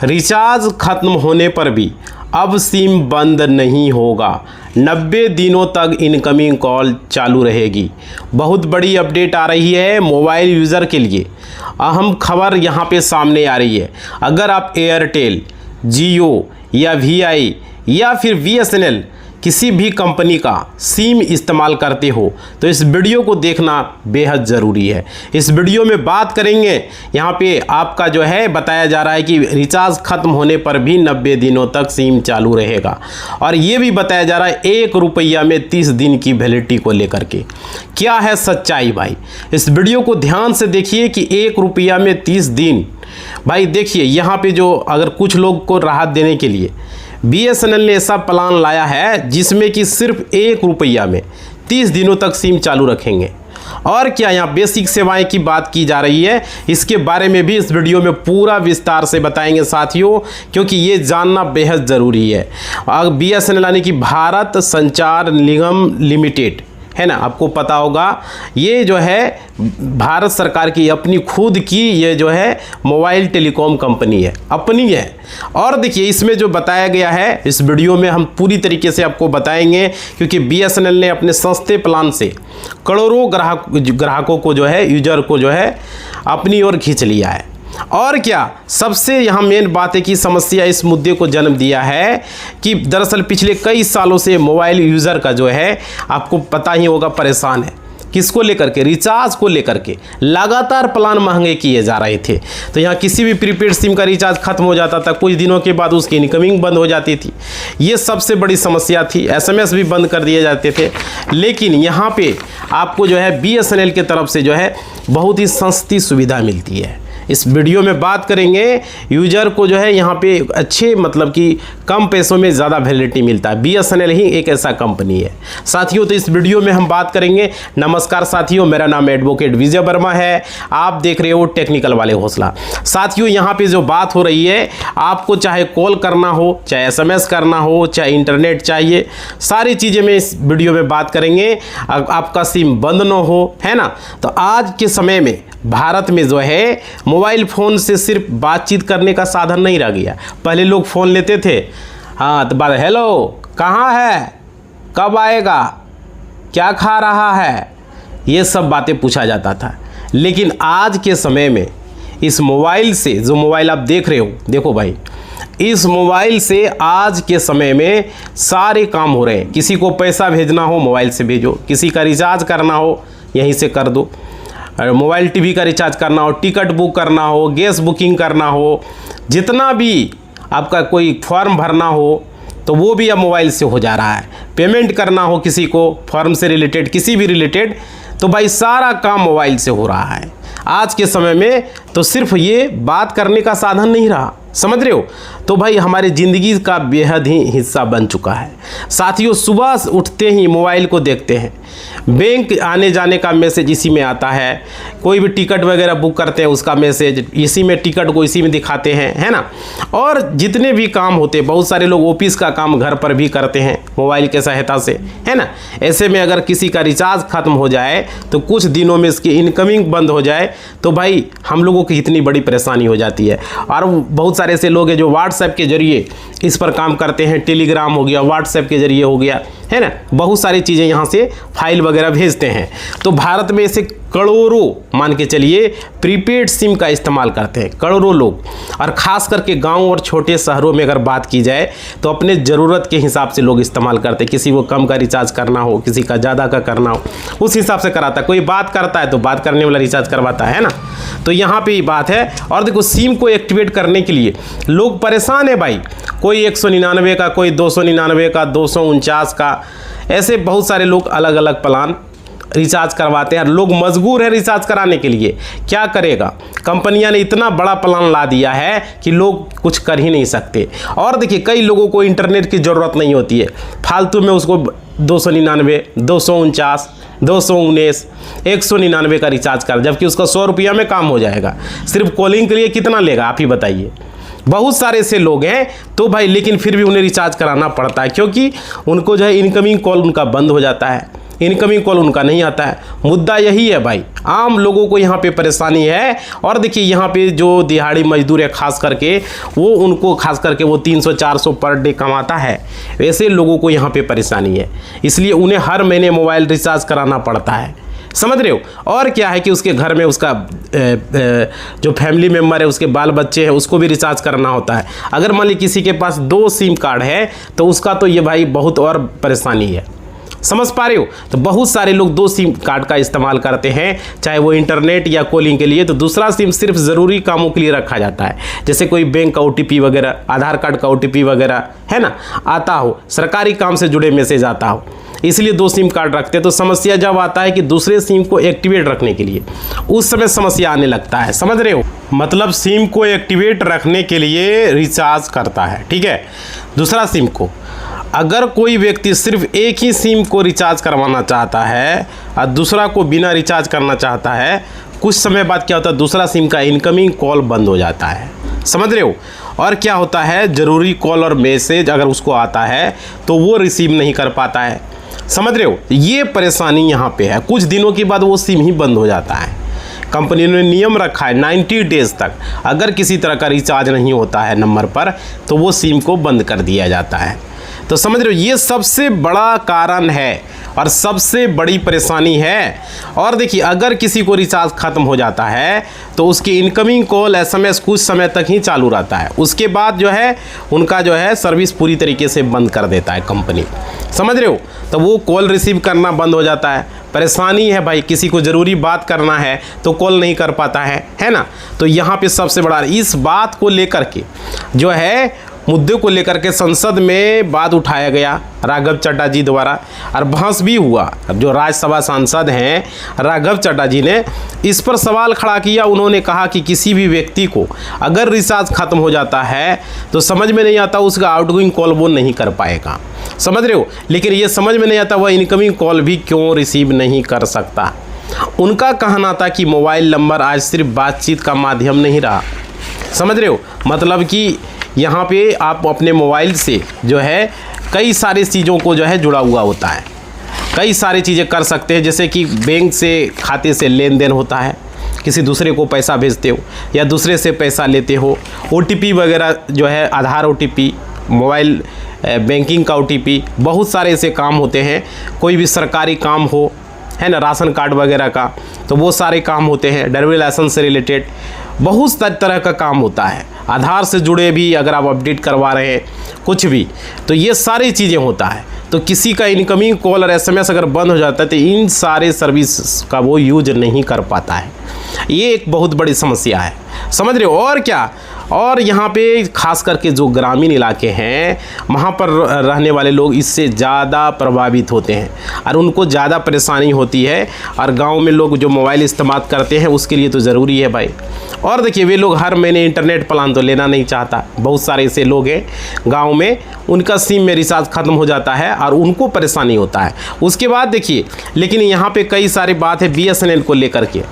Recharge खत्म होने पर भी अब सिम बंद नहीं होगा। 90 दिनों तक इनकमिंग कॉल चालू रहेगी। बहुत बड़ी अपडेट आ रही है मोबाइल यूज़र के लिए। अहम खबर यहाँ पे सामने आ रही है। अगर आप एयरटेल, जियो या वीआई या फिर बीएसएनएल किसी भी कंपनी का सिम इस्तेमाल करते हो तो इस वीडियो को देखना बेहद ज़रूरी है। इस वीडियो में बात करेंगे, यहाँ पे आपका जो है बताया जा रहा है कि रिचार्ज ख़त्म होने पर भी 90 दिनों तक सिम चालू रहेगा। और ये भी बताया जा रहा है 1 रुपया में 30 दिन की वैलिडिटी को लेकर के। क्या है सच्चाई भाई? इस वीडियो को ध्यान से देखिए कि 1 रुपया में 30 दिन। भाई देखिए यहाँ पे जो अगर कुछ लोग को राहत देने के लिए बीएसएनएल ने ऐसा प्लान लाया है जिसमें कि सिर्फ 1 रुपया में 30 दिनों तक सिम चालू रखेंगे। और क्या यहाँ बेसिक सेवाएं की बात की जा रही है, इसके बारे में भी इस वीडियो में पूरा विस्तार से बताएंगे साथियों, क्योंकि ये जानना बेहद ज़रूरी है। बीएसएनएल यानी कि भारत संचार निगम लिमिटेड है ना, आपको पता होगा ये जो है भारत सरकार की अपनी खुद की ये जो है मोबाइल टेलीकॉम कंपनी है, अपनी है। और देखिए इसमें जो बताया गया है इस वीडियो में हम पूरी तरीके से आपको बताएंगे, क्योंकि बीएसएनएल ने अपने सस्ते प्लान से करोड़ों ग्राहकों को जो है, यूजर को जो है अपनी ओर खींच लिया है। और क्या सबसे यहाँ मेन बात है कि समस्या इस मुद्दे को जन्म दिया है कि दरअसल पिछले कई सालों से मोबाइल यूज़र का जो है आपको पता ही होगा परेशान है। किसको लेकर के? रिचार्ज को लेकर के लगातार प्लान महंगे किए जा रहे थे। तो यहाँ किसी भी प्रीपेड सिम का रिचार्ज खत्म हो जाता था, कुछ दिनों के बाद उसकी इनकमिंग बंद हो जाती थी। ये सबसे बड़ी समस्या थी। एसएमएस भी बंद कर दिए जाते थे। लेकिन यहाँ पे आपको जो है बीएसएनएल की तरफ से जो है बहुत ही सस्ती सुविधा मिलती है। इस वीडियो में बात करेंगे यूजर को जो है यहाँ पे अच्छे मतलब कि कम पैसों में ज़्यादा वैलिडिटी मिलता है। बीएसएनएल ही एक ऐसा कंपनी है साथियों। तो इस वीडियो में हम बात करेंगे। नमस्कार साथियों, मेरा नाम एडवोकेट विजय वर्मा है। आप देख रहे हो टेक्निकल वाले हौसला। साथियों यहाँ पे जो बात हो रही है, आपको चाहे कॉल करना हो, चाहे एसएमएस करना हो, चाहे इंटरनेट चाहिए, सारी चीज़ें में इस वीडियो में बात करेंगे। आपका सिम बंद ना हो, है ना। तो आज के समय में भारत में जो है मोबाइल फ़ोन से सिर्फ बातचीत करने का साधन नहीं रह गया। पहले लोग फ़ोन लेते थे, हाँ तो बात, हेलो कहाँ है, कब आएगा, क्या खा रहा है, ये सब बातें पूछा जाता था। लेकिन आज के समय में इस मोबाइल से, जो मोबाइल आप देख रहे हो, देखो भाई, इस मोबाइल से आज के समय में सारे काम हो रहे हैं। किसी को पैसा भेजना हो मोबाइल से भेजो, किसी का रिचार्ज करना हो यहीं से कर दो, मोबाइल टीवी का रिचार्ज करना हो, टिकट बुक करना हो, गैस बुकिंग करना हो, जितना भी आपका कोई फॉर्म भरना हो तो वो भी अब मोबाइल से हो जा रहा है। पेमेंट करना हो किसी को, फॉर्म से रिलेटेड, किसी भी रिलेटेड, तो भाई सारा काम मोबाइल से हो रहा है आज के समय में। तो सिर्फ ये बात करने का साधन नहीं रहा, समझ रहे हो। तो भाई हमारे ज़िंदगी का बेहद ही हिस्सा बन चुका है साथियों। सुबह उठते ही मोबाइल को देखते हैं, बैंक आने जाने का मैसेज इसी में आता है, कोई भी टिकट वगैरह बुक करते हैं उसका मैसेज इसी में, टिकट को इसी में दिखाते हैं, है ना। और जितने भी काम होते हैं, बहुत सारे लोग ऑफिस का काम घर पर भी करते हैं मोबाइल के सहायता से, है ना। ऐसे में अगर किसी का रिचार्ज ख़त्म हो जाए तो कुछ दिनों में इसकी इनकमिंग बंद हो जाए तो भाई हम लोगों की इतनी बड़ी परेशानी हो जाती है। और बहुत सारे ऐसे लोग हैं जो व्हाट्सएप के जरिए इस पर काम करते हैं, टेलीग्राम हो गया, व्हाट्सएप के जरिए हो गया, है ना, बहुत सारी चीज़ें यहाँ से फाइल वगैरह भेजते हैं। तो भारत में ऐसे करोड़ों, मान के चलिए, प्रीपेड सिम का इस्तेमाल करते हैं करोड़ों लोग। और ख़ास करके गांव और छोटे शहरों में अगर बात की जाए तो अपने ज़रूरत के हिसाब से लोग इस्तेमाल करते हैं। किसी को कम का रिचार्ज करना हो, किसी का ज़्यादा का करना हो, उस हिसाब से कराता है। कोई बात करता है तो बात करने वाला रिचार्ज करवाता है ना। तो यहाँ पर ही बात है। और देखो सिम को एक्टिवेट करने के लिए लोग परेशान है भाई। कोई 199 का, कोई 299 का, 249 का, ऐसे बहुत सारे लोग अलग अलग प्लान रिचार्ज करवाते हैं। लोग मजबूर है रिचार्ज कराने के लिए, क्या करेगा। कंपनियां ने इतना बड़ा प्लान ला दिया है कि लोग कुछ कर ही नहीं सकते। और देखिए कई लोगों को इंटरनेट की ज़रूरत नहीं होती है, फालतू में उसको 299, 249, 219, 199 का रिचार्ज कर, जबकि उसका 100 रुपया में काम हो जाएगा। सिर्फ कॉलिंग के लिए कितना लेगा आप ही बताइए। बहुत सारे ऐसे लोग हैं तो भाई, लेकिन फिर भी उन्हें रिचार्ज कराना पड़ता है, क्योंकि उनको जो है इनकमिंग कॉल उनका बंद हो जाता है। इनकमिंग कॉल उनका नहीं आता है। मुद्दा यही है भाई, आम लोगों को यहाँ पे परेशानी है। और देखिए यहाँ पे जो दिहाड़ी मजदूर है खास करके उनको खास करके वो 300-400 पर डे कमाता है, वैसे लोगों को यहाँ पे परेशानी है। इसलिए उन्हें हर महीने मोबाइल रिचार्ज कराना पड़ता है, समझ रहे हो। और क्या है कि उसके घर में उसका जो फैमिली मेम्बर है, उसके बाल बच्चे हैं, उसको भी रिचार्ज करना होता है। अगर मान ली किसी के पास 2 सिम कार्ड है तो उसका तो ये भाई बहुत और परेशानी है, समझ पा रहे हो। तो बहुत सारे लोग 2 सिम कार्ड का इस्तेमाल करते हैं, चाहे वो इंटरनेट या कॉलिंग के लिए। तो दूसरा सिम सिर्फ ज़रूरी कामों के लिए रखा जाता है, जैसे कोई बैंक का OTP वगैरह, आधार कार्ड का OTP वगैरह है ना आता हो, सरकारी काम से जुड़े मैसेज आता हो, इसलिए 2 सिम कार्ड रखते हैं। तो समस्या जब आता है कि दूसरे सिम को एक्टिवेट रखने के लिए, उस समय समस्या आने लगता है, समझ रहे हो। मतलब सिम को एक्टिवेट रखने के लिए रिचार्ज करता है, ठीक है, दूसरा सिम को। अगर कोई व्यक्ति सिर्फ एक ही सिम को रिचार्ज करवाना चाहता है और दूसरा को बिना रिचार्ज करना चाहता है, कुछ समय बाद क्या होता है, दूसरा सिम का इनकमिंग कॉल बंद हो जाता है, समझ रहे हो। और क्या होता है, ज़रूरी कॉल और मैसेज अगर उसको आता है तो वो रिसीव नहीं कर पाता है, समझ रहे हो। ये परेशानी यहाँ पे है। कुछ दिनों के बाद वो सिम ही बंद हो जाता है। कंपनी ने नियम रखा है 90 डेज़ तक अगर किसी तरह का रिचार्ज नहीं होता है नंबर पर तो वो सिम को बंद कर दिया जाता है। तो समझ रहे हो, ये सबसे बड़ा कारण है और सबसे बड़ी परेशानी है। और देखिए अगर किसी को रिचार्ज ख़त्म हो जाता है तो उसकी इनकमिंग कॉल SMS कुछ समय तक ही चालू रहता है, उसके बाद जो है उनका जो है सर्विस पूरी तरीके से बंद कर देता है कंपनी, समझ रहे हो। तो वो कॉल रिसीव करना बंद हो जाता है। परेशानी है भाई, किसी को ज़रूरी बात करना है तो कॉल नहीं कर पाता है ना। तो यहाँ पे सबसे बड़ा इस बात को लेकर के जो है मुद्दे को लेकर के संसद में बात उठाया गया राघव चड्ढा जी द्वारा, और बहस भी हुआ। जो राज्यसभा सांसद हैं राघव चड्ढा जी ने इस पर सवाल खड़ा किया। उन्होंने कहा कि किसी भी व्यक्ति को अगर रिचार्ज ख़त्म हो जाता है तो समझ में नहीं आता उसका आउटगोइंग कॉल वो नहीं कर पाएगा, समझ रहे हो। लेकिन ये समझ में नहीं आता वह इनकमिंग कॉल भी क्यों रिसीव नहीं कर सकता। उनका कहना था कि मोबाइल नंबर आज सिर्फ बातचीत का माध्यम नहीं रहा, समझ रहे हो। मतलब कि यहाँ पे आप अपने मोबाइल से जो है कई सारी चीज़ों को जो है जुड़ा हुआ होता है, कई सारी चीज़ें कर सकते हैं। जैसे कि बैंक से खाते से लेन देन होता है, किसी दूसरे को पैसा भेजते हो या दूसरे से पैसा लेते हो, OTP वगैरह जो है आधार OTP, मोबाइल बैंकिंग का OTP, बहुत सारे ऐसे काम होते हैं। कोई भी सरकारी काम हो है ना, राशन कार्ड वगैरह का, तो वो सारे काम होते हैं। ड्राइविंग लाइसेंस से रिलेटेड बहुत तरह का काम होता है। आधार से जुड़े भी अगर आप अपडेट करवा रहे हैं कुछ भी, तो ये सारी चीज़ें होता है। तो किसी का इनकमिंग कॉल और SMS अगर बंद हो जाता है तो इन सारे सर्विस का वो यूज नहीं कर पाता है। ये एक बहुत बड़ी समस्या है, समझ रहे हो। और क्या, और यहाँ पे खास करके जो ग्रामीण इलाके हैं वहाँ पर रहने वाले लोग इससे ज़्यादा प्रभावित होते हैं और उनको ज़्यादा परेशानी होती है। और गांव में लोग जो मोबाइल इस्तेमाल करते हैं उसके लिए तो ज़रूरी है भाई। और देखिए वे लोग हर महीने इंटरनेट प्लान तो लेना नहीं चाहता। बहुत सारे ऐसे लोग हैं गाँव में, उनका सिम में रिचार्ज ख़त्म हो जाता है और उनको परेशानी होता है। उसके बाद देखिए, लेकिन यहाँ पर कई सारी बात है BSNL को लेकर के।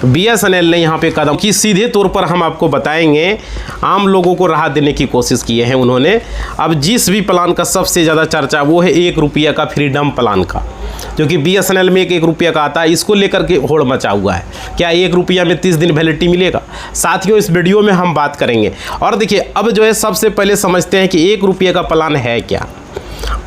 BSNL ने यहाँ पे कदम की सीधे तौर पर हम आपको बताएंगे, आम लोगों को राहत देने की कोशिश किए हैं उन्होंने। अब जिस भी प्लान का सबसे ज़्यादा चर्चा वो है 1 रुपया का फ्रीडम प्लान का, जो कि BSNL में 1 रुपया का आता है। इसको लेकर के होड़ मचा हुआ है, क्या 1 रुपया में 30 दिन वैलिडिटी मिलेगा? साथियों इस वीडियो में हम बात करेंगे। और देखिए अब जो है सबसे पहले समझते हैं कि 1 रुपये का प्लान है क्या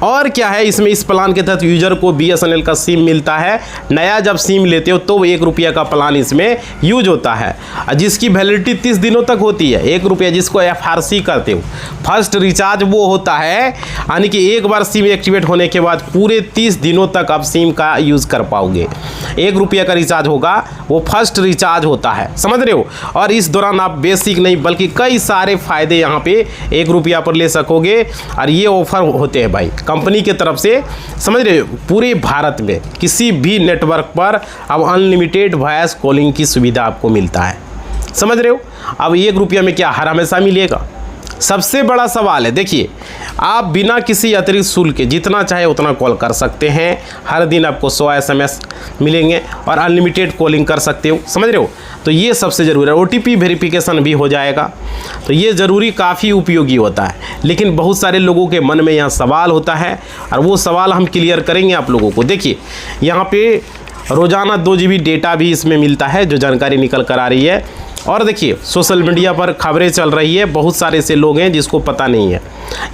और क्या है इसमें। इस प्लान के तहत यूजर को BSNL का सिम मिलता है। नया जब सिम लेते हो तो 1 रुपया का प्लान इसमें यूज होता है, जिसकी वैलिडिटी 30 दिनों तक होती है। 1 रुपया जिसको FRC करते हो, फर्स्ट रिचार्ज वो होता है, यानी कि एक बार सिम एक्टिवेट होने के बाद पूरे 30 दिनों तक आप सिम का यूज़ कर पाओगे। 1 रुपया का रिचार्ज होगा, वो फर्स्ट रिचार्ज होता है, समझ रहे हो। और इस दौरान आप बेसिक नहीं बल्कि कई सारे फ़ायदे यहाँ पे 1 रुपया पर ले सकोगे। और ये ऑफर होते हैं भाई कंपनी के तरफ से, समझ रहे हो। पूरे भारत में किसी भी नेटवर्क पर अब अनलिमिटेड वॉइस कॉलिंग की सुविधा आपको मिलता है, समझ रहे हो। अब 1 रुपया में क्या हर हमेशा मिलेगा? सबसे बड़ा सवाल है, देखिए आप बिना किसी अतिरिक्त शुल्क के जितना चाहे उतना कॉल कर सकते हैं। हर दिन आपको 100 SMS मिलेंगे और अनलिमिटेड कॉलिंग कर सकते हो, समझ रहे हो। तो ये सबसे ज़रूरी है। OTP वेरिफिकेशन भी हो जाएगा, तो ये ज़रूरी काफ़ी उपयोगी होता है। लेकिन बहुत सारे लोगों के मन में यहाँ सवाल होता है और वो सवाल हम क्लियर करेंगे आप लोगों को। देखिए यहाँ पे रोज़ाना 2 GB डेटा भी इसमें मिलता है, जो जानकारी निकल कर आ रही है। और देखिए सोशल मीडिया पर खबरें चल रही है, बहुत सारे ऐसे लोग हैं जिसको पता नहीं है।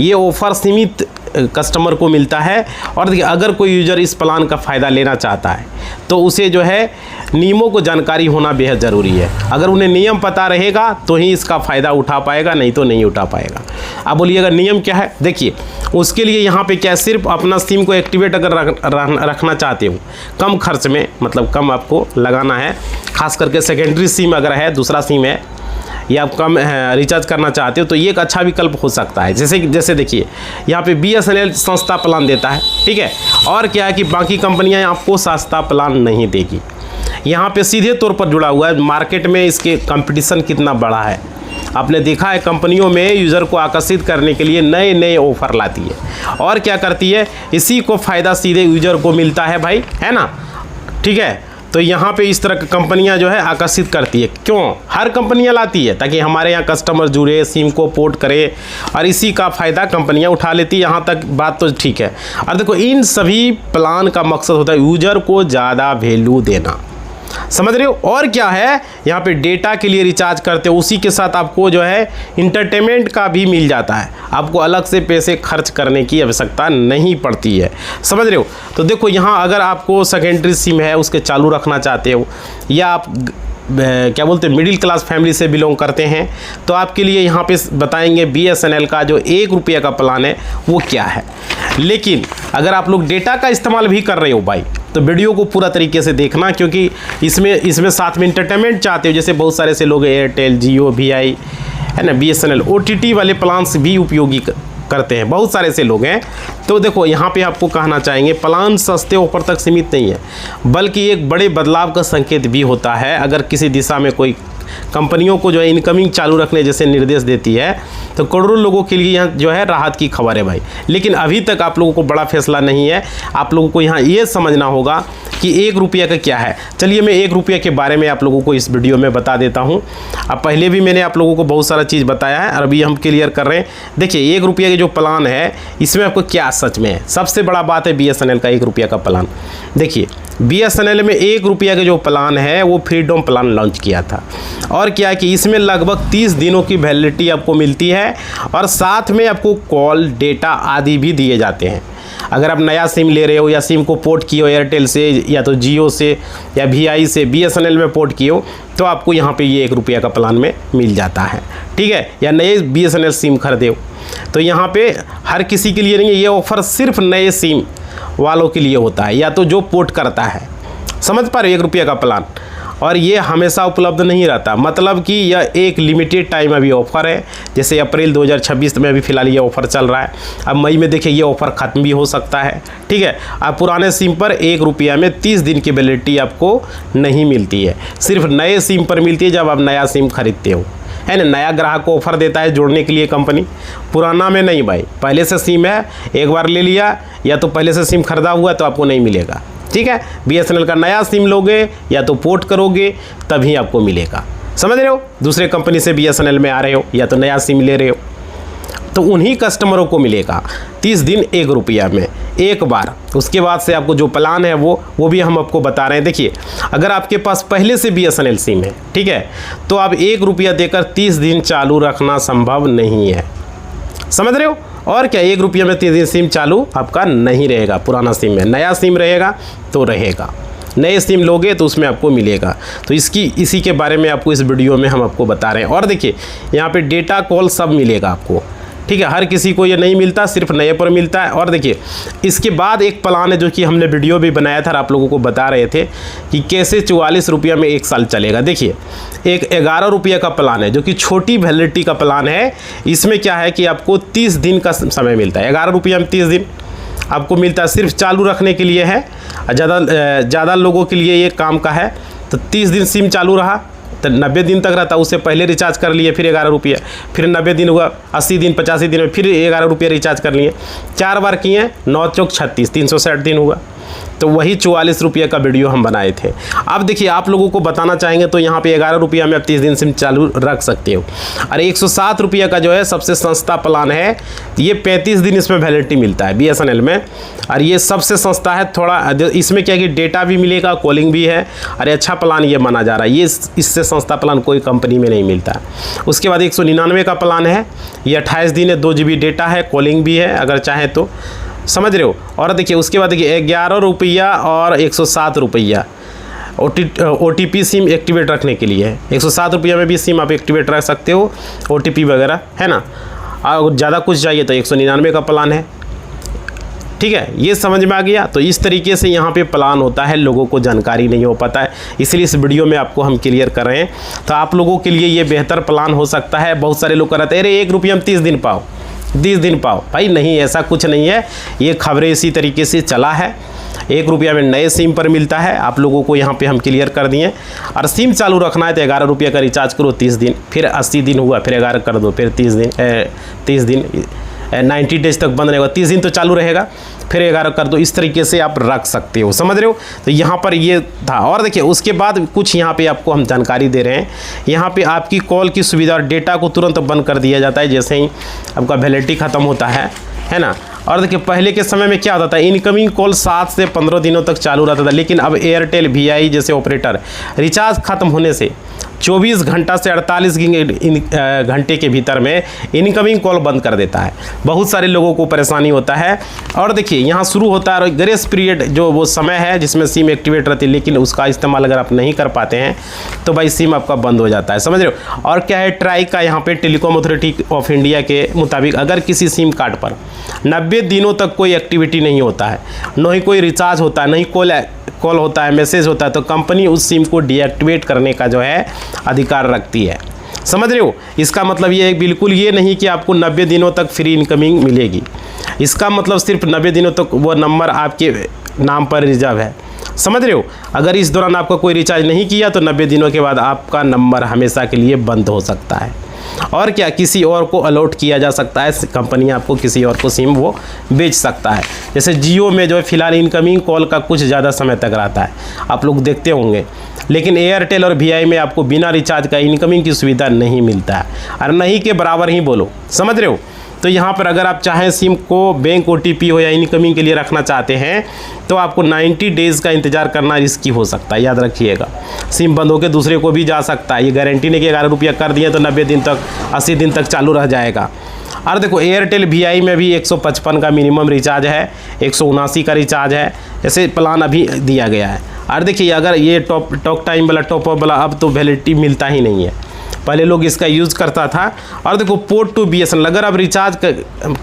ये ऑफ़र सीमित कस्टमर को मिलता है। और देखिए अगर कोई यूज़र इस प्लान का फ़ायदा लेना चाहता है तो उसे जो है नियमों को जानकारी होना बेहद ज़रूरी है। अगर उन्हें नियम पता रहेगा तो ही इसका फ़ायदा उठा पाएगा, नहीं तो नहीं उठा पाएगा। आप बोलिएगा नियम क्या है? देखिए उसके लिए यहाँ पे क्या, सिर्फ अपना सिम को एक्टिवेट अगर रखना चाहते हो कम खर्च में, मतलब कम आपको लगाना है, खास करके सेकेंडरी सिम अगर है, दूसरा सिम है, या आप कम रिचार्ज करना चाहते हो तो ये एक अच्छा विकल्प हो सकता है। जैसे देखिए यहाँ पे BSNL सस्ता प्लान देता है, ठीक है। और क्या है कि बाकी कंपनियां आपको सस्ता प्लान नहीं देगी। यहाँ पे सीधे तौर पर जुड़ा हुआ है मार्केट में, इसके कंपटीशन कितना बड़ा है। आपने देखा है कंपनियों में यूज़र को आकर्षित करने के लिए नए नए ऑफ़र लाती है और क्या करती है, इसी को फ़ायदा सीधे यूज़र को मिलता है भाई, है ना, ठीक है। तो यहाँ पे इस तरह की कंपनियाँ जो है आकर्षित करती है। क्यों? हर कंपनियाँ लाती है ताकि हमारे यहाँ कस्टमर जुड़े, सिम को पोर्ट करे और इसी का फ़ायदा कंपनियाँ उठा लेती है। यहाँ तक बात तो ठीक है। और देखो इन सभी प्लान का मकसद होता है यूज़र को ज़्यादा वैल्यू देना, समझ रहे हो। और क्या है, यहाँ पे डेटा के लिए रिचार्ज करते हो, उसी के साथ आपको जो है इंटरटेनमेंट का भी मिल जाता है। आपको अलग से पैसे खर्च करने की आवश्यकता नहीं पड़ती है, समझ रहे हो। तो देखो यहाँ अगर आपको सेकेंडरी सिम है उसके चालू रखना चाहते हो, या आप क्या बोलते हैं मिडिल क्लास फैमिली से बिलोंग करते हैं, तो आपके लिए यहाँ पे बताएंगे BSNL का जो 1 रुपये का प्लान है वो क्या है। लेकिन अगर आप लोग डेटा का इस्तेमाल भी कर रहे हो भाई, तो वीडियो को पूरा तरीके से देखना, क्योंकि इसमें साथ में इंटरटेनमेंट चाहते हो। जैसे बहुत सारे से लोग एयरटेल, जियो, VI है ना, BSNL OTT वाले प्लान्स भी उपयोगी करते हैं, बहुत सारे से लोग हैं। तो देखो यहाँ पे आपको कहना चाहेंगे प्लान सस्ते ऑफर तक सीमित नहीं है, बल्कि एक बड़े बदलाव का संकेत भी होता है। अगर किसी दिशा में कोई कंपनियों को जो है इनकमिंग चालू रखने जैसे निर्देश देती है तो करोड़ों लोगों के लिए यहाँ जो है राहत की खबर है भाई। लेकिन अभी तक आप लोगों को बड़ा फैसला नहीं है। आप लोगों को यहाँ ये समझना होगा कि 1 रुपये का क्या है। चलिए मैं 1 रुपये के बारे में आप लोगों को इस वीडियो में बता देता हूँ। अब पहले भी मैंने आप लोगों को बहुत सारा चीज़ बताया है और अभी हम क्लियर कर रहे हैं। देखिए 1 रुपये के जो प्लान है इसमें आपको क्या सच में है। सबसे बड़ा बात है BSNL का 1 रुपये का प्लान। देखिए BSNL में 1 रुपये का जो प्लान है वो फ्रीडम प्लान लॉन्च किया था। और क्या है कि इसमें लगभग 30 दिनों की वैलिडिटी आपको मिलती है और साथ में आपको कॉल, डेटा आदि भी दिए जाते हैं। अगर आप नया सिम ले रहे हो या सिम को पोर्ट किए हो एयरटेल से या तो जियो से या VI से BSNL में पोर्ट किए हो तो आपको यहाँ पे ये 1 रुपये का प्लान में मिल जाता है, ठीक है। या नए BSNL सिम खरीदे हो तो यहाँ पे हर किसी के लिए नहीं है, ये ऑफ़र सिर्फ नए सिम वालों के लिए होता है या तो जो पोर्ट करता है, समझ पा रहे हो, 1 रुपये का प्लान। और ये हमेशा उपलब्ध नहीं रहता, मतलब कि यह एक लिमिटेड टाइम अभी ऑफ़र है। जैसे अप्रैल 2026 में अभी फ़िलहाल ये ऑफ़र चल रहा है। अब मई में देखिए ये ऑफ़र ख़त्म भी हो सकता है, ठीक है। अब पुराने सिम पर 1 रुपये में 30 दिन की वैलिडिटी आपको नहीं मिलती है, सिर्फ नए सिम पर मिलती है जब आप नया सिम खरीदते हो, है ना। नया ग्राहक को ऑफ़र देता है जोड़ने के लिए कंपनी, पुराना में नहीं भाई। पहले से सिम है, एक बार ले लिया या तो पहले से सिम खरीदा हुआ तो आपको नहीं मिलेगा, ठीक है। BSNL का नया सिम लोगे या तो पोर्ट करोगे तभी आपको मिलेगा, समझ रहे हो। दूसरे कंपनी से BSNL में आ रहे हो या तो नया सिम ले रहे हो तो उन्हीं कस्टमरों को मिलेगा 30 दिन 1 रुपया में एक बार। उसके बाद से आपको जो प्लान है वो भी हम आपको बता रहे हैं। देखिए अगर आपके पास पहले से BSNL सिम है, ठीक है, तो आप 1 रुपया देकर 30 दिन चालू रखना संभव नहीं है, समझ रहे हो। और क्या 1 रुपये में 30 दिन सिम चालू आपका नहीं रहेगा, पुराना सिम में। नया सिम रहेगा तो रहेगा, नए सिम लोगे तो उसमें आपको मिलेगा। तो इसी के बारे में आपको इस वीडियो में हम आपको बता रहे हैं। और देखिए यहाँ पे डेटा, कॉल सब मिलेगा आपको, ठीक है। हर किसी को ये नहीं मिलता, सिर्फ नए पर मिलता है। और देखिए इसके बाद एक प्लान है जो कि हमने वीडियो भी बनाया था और आप लोगों को बता रहे थे कि कैसे 44 रुपये में 1 साल चलेगा। देखिए एक 11 रुपये का प्लान है जो कि छोटी वैलिडिटी का प्लान है। इसमें क्या है कि आपको 30 दिन का समय मिलता है। 11 रुपये में 30 दिन आपको मिलता है, सिर्फ चालू रखने के लिए है। ज़्यादा लोगों के लिए ये काम का है। तो 30 दिन सिम चालू रहा तो 90 दिन तक रहता, उससे पहले रिचार्ज कर लिए फिर 11 रुपये, फिर 90 दिन हुआ, 80 दिन 85 दिन में फिर 11 रुपये रिचार्ज कर लिए, 4 बार किए, 9 चौक 36, 360 दिन हुआ। तो वही 44 रुपये का वीडियो हम बनाए थे। अब देखिए आप लोगों को बताना चाहेंगे तो यहाँ पे 11 रुपये में आप 30 दिन सिम चालू रख सकते हो। और 107 रुपये का जो है सबसे सस्ता प्लान है, ये 35 दिन इसमें वैलिडिटी मिलता है BSNL में, और ये सबसे सस्ता है। थोड़ा इसमें क्या कि डेटा भी मिलेगा, कॉलिंग भी है, और अच्छा प्लान ये माना जा रहा है। ये इससे सस्ता प्लान कोई कंपनी में नहीं मिलता। उसके बाद 199 का प्लान है, ये 28 दिन है, 2 GB डेटा है, कॉलिंग भी है अगर चाहे तो, समझ रहे हो। और देखिए उसके बाद देखिए 11 रुपया और 107 रुपया OTP सिम एक्टिवेट रखने के लिए है। 107 रुपये में भी सिम आप एक्टिवेट रख सकते हो, OTP वगैरह है ना। और ज़्यादा कुछ चाहिए तो 199 का प्लान है, ठीक है। ये समझ में आ गया। तो इस तरीके से यहाँ पे प्लान होता है, लोगों को जानकारी नहीं हो पाता है, इसलिए इस वीडियो में आपको हम क्लियर कर रहे हैं। तो आप लोगों के लिए ये बेहतर प्लान हो सकता है। बहुत सारे लोग कहते हैं अरे 1 रुपये हम 30 दिन पाओ, 30 दिन पाओ। भाई नहीं, ऐसा कुछ नहीं है। ये खबरें इसी तरीके से चला है। 1 रुपया में नए सिम पर मिलता है, आप लोगों को यहाँ पे हम क्लियर कर दिए। और सिम चालू रखना है तो 11 रुपये का रिचार्ज करो, 30 दिन, फिर 80 दिन हुआ, फिर 11 कर दो, फिर 30 दिन 90 डेज तक बंद रहेगा, 30 दिन तो चालू रहेगा, फिर 11 कर दो। इस तरीके से आप रख सकते हो, समझ रहे हो। तो यहाँ पर ये था। और देखिए उसके बाद कुछ यहाँ पे आपको हम जानकारी दे रहे हैं। यहाँ पे आपकी कॉल की सुविधा और डेटा को तुरंत बंद कर दिया जाता है जैसे ही आपका वैलिडिटी ख़त्म होता है ना। और देखिए पहले के समय में क्या होता था, इनकमिंग कॉल 7 से 15 दिनों तक चालू रहता था, लेकिन अब एयरटेल VI जैसे ऑपरेटर रिचार्ज ख़त्म होने से 24 घंटा से 48 घंटे के भीतर में इनकमिंग कॉल बंद कर देता है। बहुत सारे लोगों को परेशानी होता है। और देखिए यहाँ शुरू होता है ग्रेस पीरियड, जो वो समय है जिसमें सिम एक्टिवेट रहती है, लेकिन उसका इस्तेमाल अगर आप नहीं कर पाते हैं तो भाई सिम आपका बंद हो जाता है, समझ रहे हो। और क्या है, ट्राई का यहाँ पे टेलीकॉम अथॉरिटी ऑफ इंडिया के मुताबिक अगर किसी सिम कार्ड पर 90 दिनों तक कोई एक्टिविटी नहीं होता है, न ही कोई रिचार्ज होता है, नहीं कॉल होता है, मैसेज होता है, तो कंपनी उस सिम को डीएक्टिवेट करने का जो है अधिकार रखती है, समझ रहे हो। इसका मतलब ये है बिल्कुल ये नहीं कि आपको 90 दिनों तक फ्री इनकमिंग मिलेगी। इसका मतलब सिर्फ 90 दिनों तक वो नंबर आपके नाम पर रिजर्व है, समझ रहे हो। अगर इस दौरान आपका कोई रिचार्ज नहीं किया तो 90 दिनों के बाद आपका नंबर हमेशा के लिए बंद हो सकता है। और क्या, किसी और को अलॉट किया जा सकता है, कंपनी आपको किसी और को सिम वो बेच सकता है। जैसे जियो में जो है फिलहाल इनकमिंग कॉल का कुछ ज़्यादा समय तक रहता है, आप लोग देखते होंगे, लेकिन एयरटेल और VI में आपको बिना रिचार्ज का इनकमिंग की सुविधा नहीं मिलता है, और नहीं के बराबर ही बोलो, समझ रहे हो। तो यहाँ पर अगर आप चाहें सिम को बैंक OTP हो या इनकमिंग के लिए रखना चाहते हैं तो आपको 90 डेज़ का इंतज़ार करना रिस्की हो सकता है, याद रखिएगा। सिम बंद होकर दूसरे को भी जा सकता है, ये गारंटी नहीं कि 11 रुपया कर दिए तो 90 दिन तक 80 दिन तक चालू रह जाएगा। और देखो एयरटेल VI में भी 155 का मिनिमम रिचार्ज है, 179 का रिचार्ज है, ऐसे प्लान अभी दिया गया है। और देखिए अगर ये टॉक टाइम वाला टॉपअप वाला अब तो वैलिडिटी मिलता ही नहीं है, पहले लोग इसका यूज़ करता था। और देखो पोर्ट टू BSNL, अगर आप रिचार्ज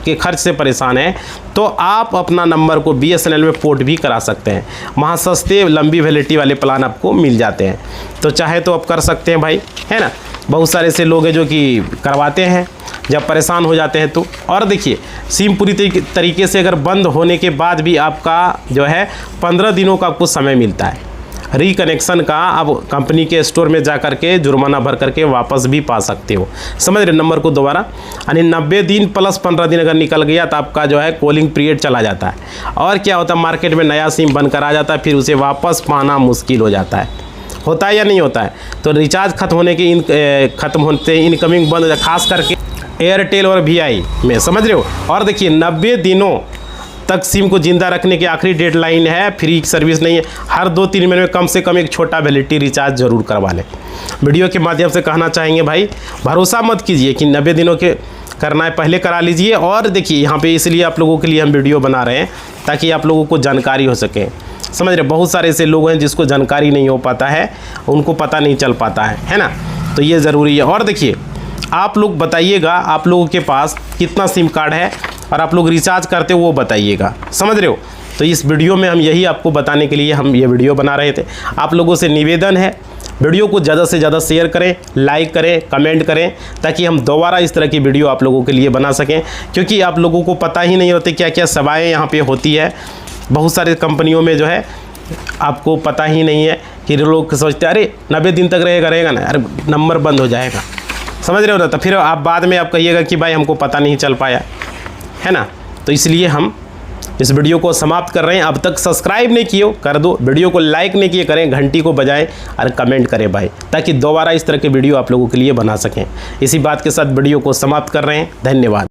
के खर्च से परेशान हैं तो आप अपना नंबर को BSNL में पोर्ट भी करा सकते हैं, वहाँ सस्ते लंबी वैलिडिटी वाले प्लान आपको मिल जाते हैं। तो चाहे तो आप कर सकते हैं भाई, है ना। बहुत सारे ऐसे लोग हैं जो कि करवाते हैं जब परेशान हो जाते हैं तो। और देखिए सिम पूरी तरीके से अगर बंद होने के बाद भी आपका जो है 15 दिनों का आपको समय मिलता है रिकनेक्शन का। अब कंपनी के स्टोर में जा कर के जुर्माना भर करके वापस भी पा सकते हो, समझ रहे नंबर को दोबारा। यानी 90 दिन प्लस 15 दिन अगर निकल गया तो आपका जो है कॉलिंग पीरियड चला जाता है। और क्या होता है, मार्केट में नया सिम बनकर आ जाता है, फिर उसे वापस पाना मुश्किल हो जाता है। होता है या नहीं होता है। तो रिचार्ज खत्म होते इनकमिंग बंद, खास करके एयरटेल और VI में, समझ रहे हो। और देखिए 90 दिनों तक सिम को जिंदा रखने की आखिरी डेडलाइन है, फ्री सर्विस नहीं है। हर 2-3 महीने में कम से कम एक छोटा वैलिडिटी रिचार्ज जरूर करवा लें। वीडियो के माध्यम से कहना चाहेंगे भाई, भरोसा मत कीजिए कि 90 दिनों के करना है, पहले करा लीजिए। और देखिए यहाँ पे इसलिए आप लोगों के लिए हम वीडियो बना रहे हैं ताकि आप लोगों को जानकारी हो सके, समझ रहे। बहुत सारे ऐसे लोग हैं जिसको जानकारी नहीं हो पाता है, उनको पता नहीं चल पाता है ना। तो ये ज़रूरी है। और देखिए आप लोग बताइएगा आप लोगों के पास कितना सिम कार्ड है और आप लोग रिचार्ज करते हो वो बताइएगा, समझ रहे हो। तो इस वीडियो में हम यही आपको बताने के लिए हम ये वीडियो बना रहे थे। आप लोगों से निवेदन है वीडियो को ज़्यादा से ज़्यादा शेयर करें, लाइक करें, कमेंट करें, ताकि हम दोबारा इस तरह की वीडियो आप लोगों के लिए बना सकें। क्योंकि आप लोगों को पता ही नहीं होती क्या क्या सेवाएँ यहाँ पे होती है। बहुत सारे कंपनियों में जो है आपको पता ही नहीं है कि लोग सोचते अरे 90 दिन तक रहेगा ना, अरे नंबर बंद हो जाएगा, समझ रहे हो ना। तो फिर आप बाद में आप कहिएगा कि भाई हमको पता नहीं चल पाया, है ना। तो इसलिए हम इस वीडियो को समाप्त कर रहे हैं। अब तक सब्सक्राइब नहीं किए हो कर दो, वीडियो को लाइक नहीं किए करें, घंटी को बजाएं और कमेंट करें भाई, ताकि दोबारा इस तरह के वीडियो आप लोगों के लिए बना सकें। इसी बात के साथ वीडियो को समाप्त कर रहे हैं। धन्यवाद।